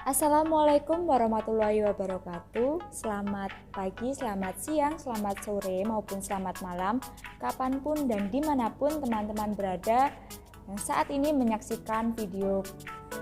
Assalamualaikum warahmatullahi wabarakatuh. Selamat pagi, selamat siang, selamat sore, maupun selamat malam, kapanpun dan dimanapun teman-teman berada yang saat ini menyaksikan video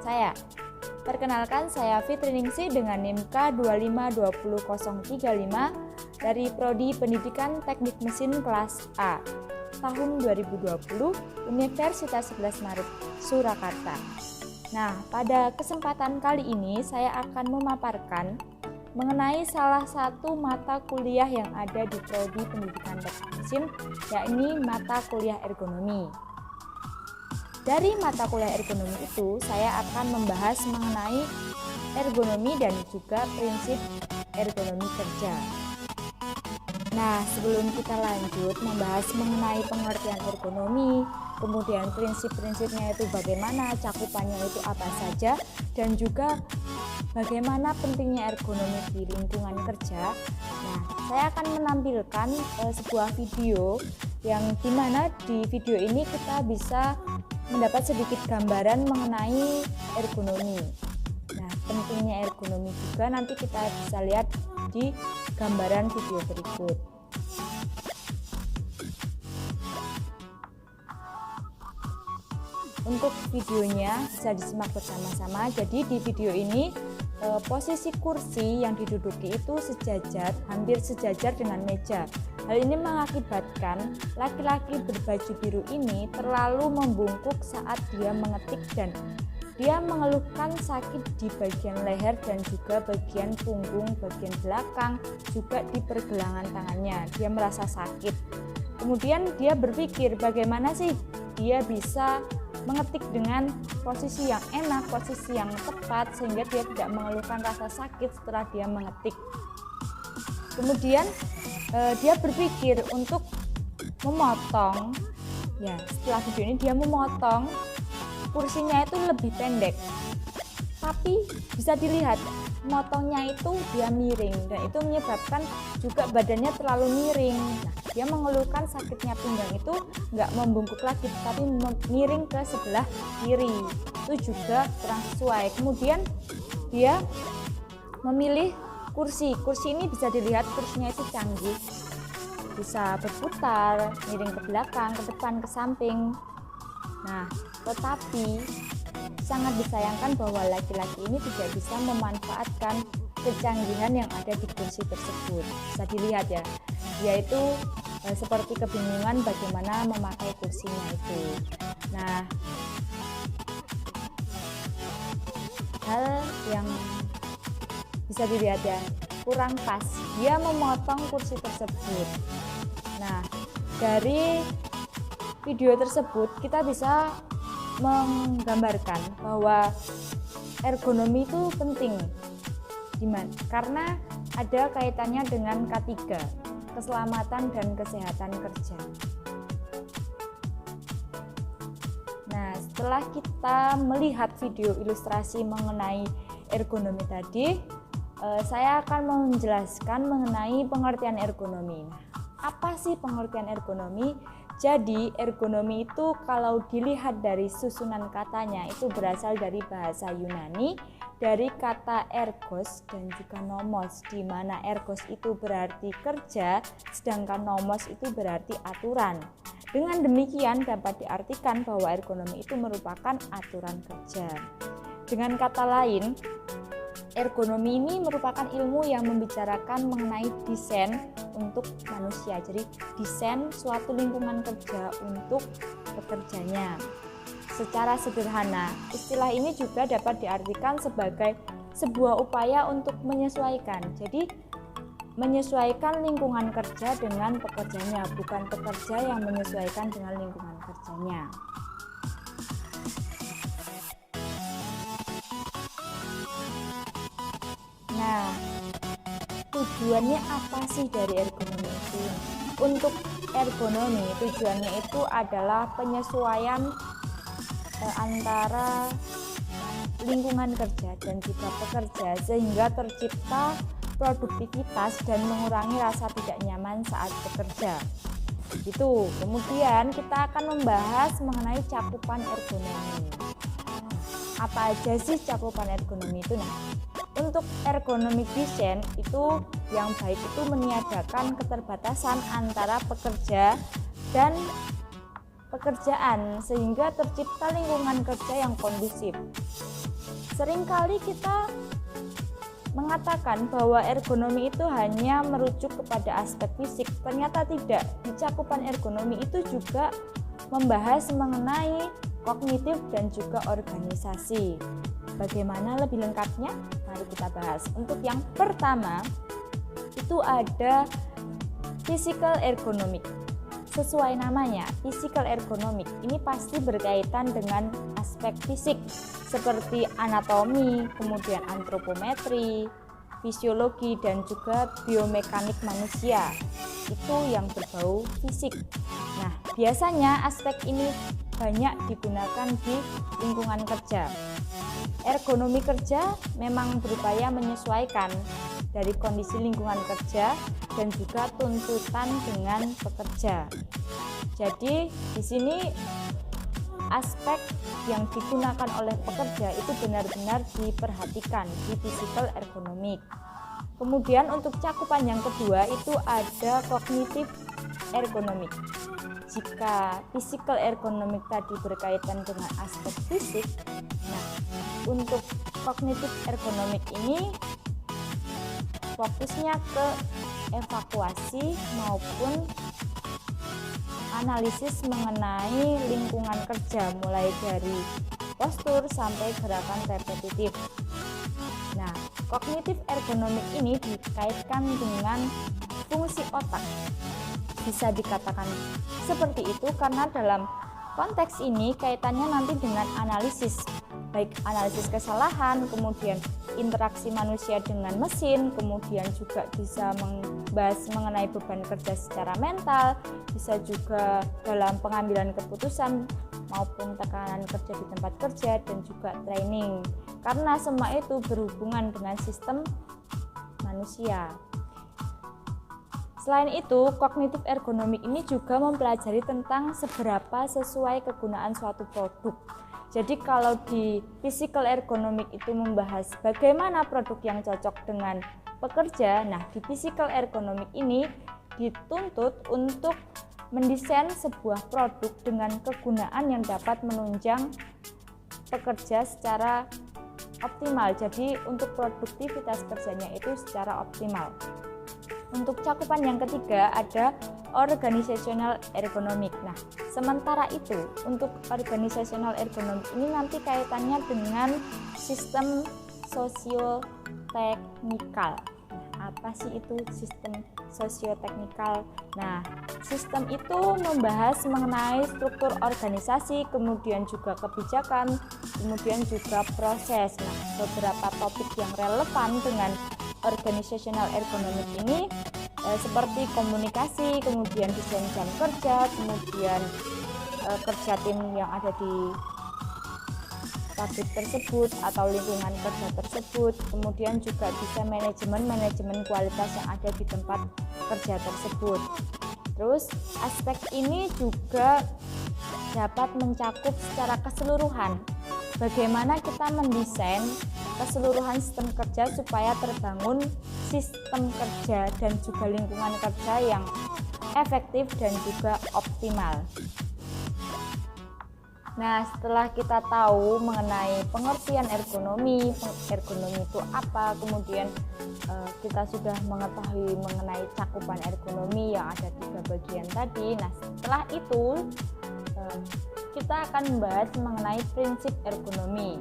saya. Perkenalkan, saya Fitri Ningsih dengan NIM K2520035 dari Prodi Pendidikan Teknik Mesin kelas A tahun 2020 Universitas 11 Maret Surakarta. Nah, pada kesempatan kali ini saya akan memaparkan mengenai salah satu mata kuliah yang ada di Prodi Pendidikan Teknik Mesin, yakni mata kuliah ergonomi. Dari mata kuliah ergonomi itu, saya akan membahas mengenai ergonomi dan juga prinsip ergonomi kerja. Nah, sebelum kita lanjut membahas mengenai pengertian ergonomi, kemudian prinsip-prinsipnya itu bagaimana, cakupannya itu apa saja, dan juga bagaimana pentingnya ergonomi di lingkungan kerja. Nah, saya akan menampilkan sebuah video yang dimana di video ini kita bisa mendapat sedikit gambaran mengenai ergonomi. Nah, pentingnya ergonomi juga nanti kita bisa lihat di gambaran video berikut. Untuk videonya bisa disimak bersama-sama. Jadi di video ini posisi kursi yang diduduki itu hampir sejajar dengan meja. Hal ini mengakibatkan laki-laki berbaju biru ini terlalu membungkuk saat dia mengetik dan dia mengeluhkan sakit di bagian leher dan juga bagian punggung, bagian belakang, juga di pergelangan tangannya. Dia merasa sakit. Kemudian dia berpikir bagaimana sih dia bisa mengetik dengan posisi yang enak, posisi yang tepat, sehingga dia tidak mengeluhkan rasa sakit setelah dia mengetik. Kemudian dia berpikir untuk memotong, ya setelah video ini dia memotong kursinya itu lebih pendek, tapi bisa dilihat motongnya itu dia miring dan itu menyebabkan juga badannya terlalu miring. Nah, dia mengeluhkan sakitnya pinggang itu nggak membungkuk lagi tapi miring ke sebelah kiri, itu juga kurang sesuai. Kemudian dia memilih kursi ini bisa dilihat kursinya itu canggih, bisa berputar, miring ke belakang, ke depan, ke samping. Nah, tetapi sangat disayangkan bahwa laki-laki ini tidak bisa memanfaatkan kecanggihan yang ada di kursi tersebut. Bisa dilihat ya, yaitu seperti kebingungan bagaimana memakai kursinya itu. Nah, hal yang bisa dilihat ya, kurang pas. Dia memotong kursi tersebut. Nah, dari video tersebut kita bisa menggambarkan bahwa ergonomi itu penting. Gimana? Karena ada kaitannya dengan K3, keselamatan dan kesehatan kerja. Nah, setelah kita melihat video ilustrasi mengenai ergonomi tadi, saya akan menjelaskan mengenai pengertian ergonomi. Nah, apa sih pengertian ergonomi? Jadi ergonomi itu kalau dilihat dari susunan katanya itu berasal dari bahasa Yunani, dari kata ergos dan juga nomos, di mana ergos itu berarti kerja, sedangkan nomos itu berarti aturan. Dengan demikian dapat diartikan bahwa ergonomi itu merupakan aturan kerja. Dengan kata lain, ergonomi ini merupakan ilmu yang membicarakan mengenai desain untuk manusia. Jadi desain suatu lingkungan kerja untuk bekerjanya. Secara sederhana, istilah ini juga dapat diartikan sebagai sebuah upaya untuk menyesuaikan. Jadi menyesuaikan lingkungan kerja dengan pekerjanya, bukan pekerja yang menyesuaikan dengan lingkungan kerjanya. Nah, tujuannya apa sih dari ergonomi itu? Untuk ergonomi, tujuannya itu adalah penyesuaian antara lingkungan kerja dan juga pekerja, sehingga tercipta produktivitas dan mengurangi rasa tidak nyaman saat bekerja. Itu. Kemudian kita akan membahas mengenai cakupan ergonomi. apa aja sih cakupan ergonomi itu? Nah, untuk ergonomic design itu yang baik itu meniadakan keterbatasan antara pekerja dan pekerjaan sehingga tercipta lingkungan kerja yang kondusif. Seringkali kita mengatakan bahwa ergonomi itu hanya merujuk kepada aspek fisik, ternyata tidak. Di cakupan ergonomi itu juga membahas mengenai kognitif dan juga organisasi. Bagaimana lebih lengkapnya? Mari kita bahas. Untuk yang pertama, itu ada physical ergonomic. Sesuai namanya, physical ergonomic ini pasti berkaitan dengan aspek fisik seperti anatomi, kemudian antropometri, fisiologi, dan juga biomekanik manusia. Itu yang berbau fisik. Nah, biasanya aspek ini banyak digunakan di lingkungan kerja. Ergonomi kerja memang berupaya menyesuaikan dari kondisi lingkungan kerja dan juga tuntutan dengan pekerja. Jadi di sini aspek yang digunakan oleh pekerja itu benar-benar diperhatikan di physical ergonomic. Kemudian untuk cakupan yang kedua itu ada cognitive ergonomic. Jika physical ergonomic tadi berkaitan dengan aspek fisik, nah untuk cognitive ergonomic ini fokusnya ke evakuasi maupun analisis mengenai lingkungan kerja mulai dari postur sampai gerakan repetitif. Nah, kognitif ergonomik ini dikaitkan dengan fungsi otak. Bisa dikatakan seperti itu karena dalam konteks ini kaitannya nanti dengan analisis, baik analisis kesalahan, kemudian interaksi manusia dengan mesin, kemudian juga bisa membahas mengenai beban kerja secara mental, bisa juga dalam pengambilan keputusan maupun tekanan kerja di tempat kerja dan juga training, karena semua itu berhubungan dengan sistem manusia. Selain itu, kognitif ergonomik ini juga mempelajari tentang seberapa sesuai kegunaan suatu produk. Jadi kalau di physical ergonomic itu membahas bagaimana produk yang cocok dengan pekerja, nah di physical ergonomic ini dituntut untuk mendesain sebuah produk dengan kegunaan yang dapat menunjang pekerja secara optimal. Jadi untuk produktivitas kerjanya itu secara optimal. Untuk cakupan yang ketiga ada organizational ergonomic. Nah, sementara itu untuk organizational ergonomic ini nanti kaitannya dengan sistem sosioteknikal. Nah, apa sih itu sistem sosioteknikal? Nah, sistem itu membahas mengenai struktur organisasi, kemudian juga kebijakan, kemudian juga proses. Nah, beberapa topik yang relevan dengan organizational ergonomic ini seperti komunikasi, kemudian desain jam kerja, kemudian kerja tim yang ada di pabrik tersebut atau lingkungan kerja tersebut, kemudian juga bisa manajemen kualitas yang ada di tempat kerja tersebut. Terus aspek ini juga dapat mencakup secara keseluruhan bagaimana kita mendesain keseluruhan sistem kerja supaya terbangun sistem kerja dan juga lingkungan kerja yang efektif dan juga optimal. Nah, setelah kita tahu mengenai pengertian ergonomi itu apa, kemudian kita sudah mengetahui mengenai cakupan ergonomi yang ada 3 bagian tadi. Nah, setelah itu kita akan membahas mengenai prinsip ergonomi.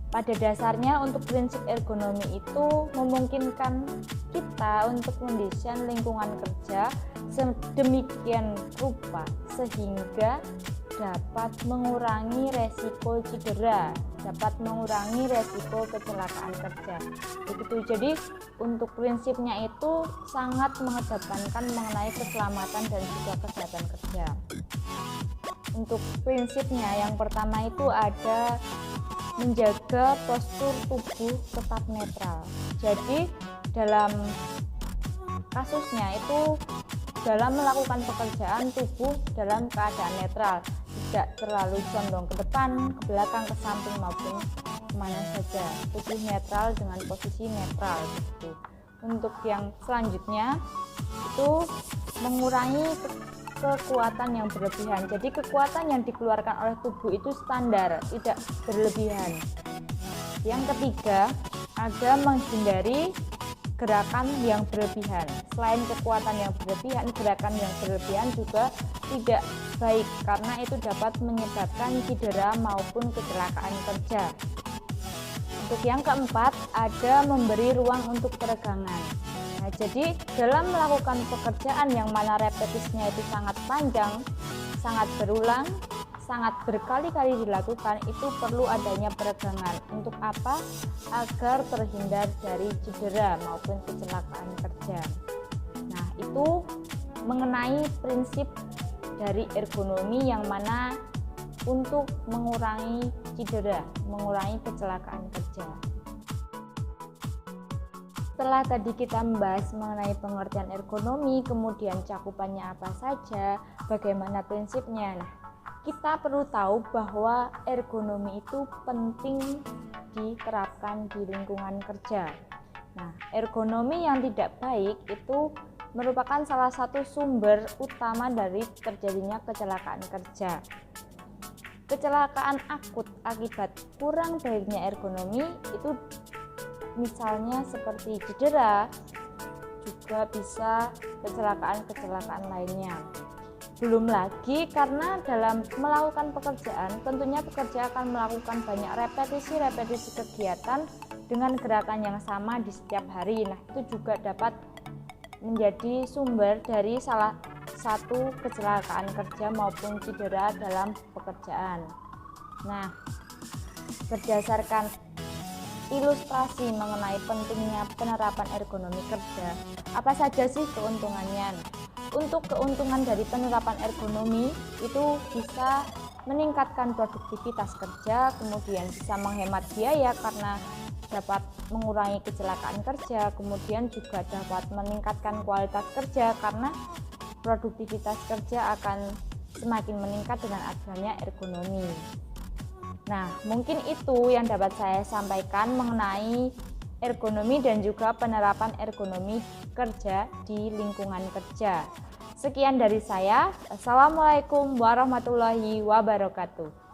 Pada dasarnya untuk prinsip ergonomi itu memungkinkan kita untuk mendesain lingkungan kerja sedemikian rupa sehingga dapat mengurangi resiko cedera, dapat mengurangi resiko kecelakaan kerja. Begitu. Jadi untuk prinsipnya itu sangat mengedepankan mengenai keselamatan dan juga kesehatan kerja. Untuk prinsipnya yang pertama itu ada menjaga postur tubuh tetap netral. Jadi dalam kasusnya itu dalam melakukan pekerjaan tubuh dalam keadaan netral. tidak terlalu condong ke depan, ke belakang, ke samping maupun kemana saja. Tubuh netral dengan posisi netral gitu. Untuk yang selanjutnya itu mengurangi kekuatan yang berlebihan. Jadi kekuatan yang dikeluarkan oleh tubuh itu standar, tidak berlebihan. Yang ketiga, ada menghindari gerakan yang berlebihan. Selain kekuatan yang berlebihan, gerakan yang berlebihan juga tidak baik karena itu dapat menyebabkan cedera maupun kecelakaan kerja. Untuk yang keempat, ada memberi ruang untuk peregangan. Nah, jadi dalam melakukan pekerjaan yang mana repetisinya itu sangat panjang, sangat berulang, sangat berkali-kali dilakukan, itu perlu adanya peregangan. Untuk apa? Agar terhindar dari cedera maupun kecelakaan kerja. Nah, itu mengenai prinsip dari ergonomi yang mana untuk mengurangi cedera, mengurangi kecelakaan kerja. Setelah tadi kita membahas mengenai pengertian ergonomi, kemudian cakupannya apa saja, bagaimana prinsipnya. Nah, kita perlu tahu bahwa ergonomi itu penting diterapkan di lingkungan kerja. Nah, ergonomi yang tidak baik itu merupakan salah satu sumber utama dari terjadinya kecelakaan kerja. Kecelakaan akut akibat kurang baiknya ergonomi itu misalnya seperti cedera, juga bisa kecelakaan-kecelakaan lainnya. Belum lagi karena dalam melakukan pekerjaan, tentunya pekerja akan melakukan banyak repetisi kegiatan dengan gerakan yang sama di setiap hari. Nah, itu juga dapat menjadi sumber dari salah satu kecelakaan kerja maupun cedera dalam pekerjaan. Nah, berdasarkan ilustrasi mengenai pentingnya penerapan ergonomi kerja, apa saja sih keuntungannya? Untuk keuntungan dari penerapan ergonomi itu bisa meningkatkan produktivitas kerja, kemudian bisa menghemat biaya karena dapat mengurangi kecelakaan kerja, kemudian juga dapat meningkatkan kualitas kerja karena produktivitas kerja akan semakin meningkat dengan adanya ergonomi. Nah, mungkin itu yang dapat saya sampaikan mengenai ergonomi dan juga penerapan ergonomi kerja di lingkungan kerja. Sekian dari saya. Assalamualaikum warahmatullahi wabarakatuh.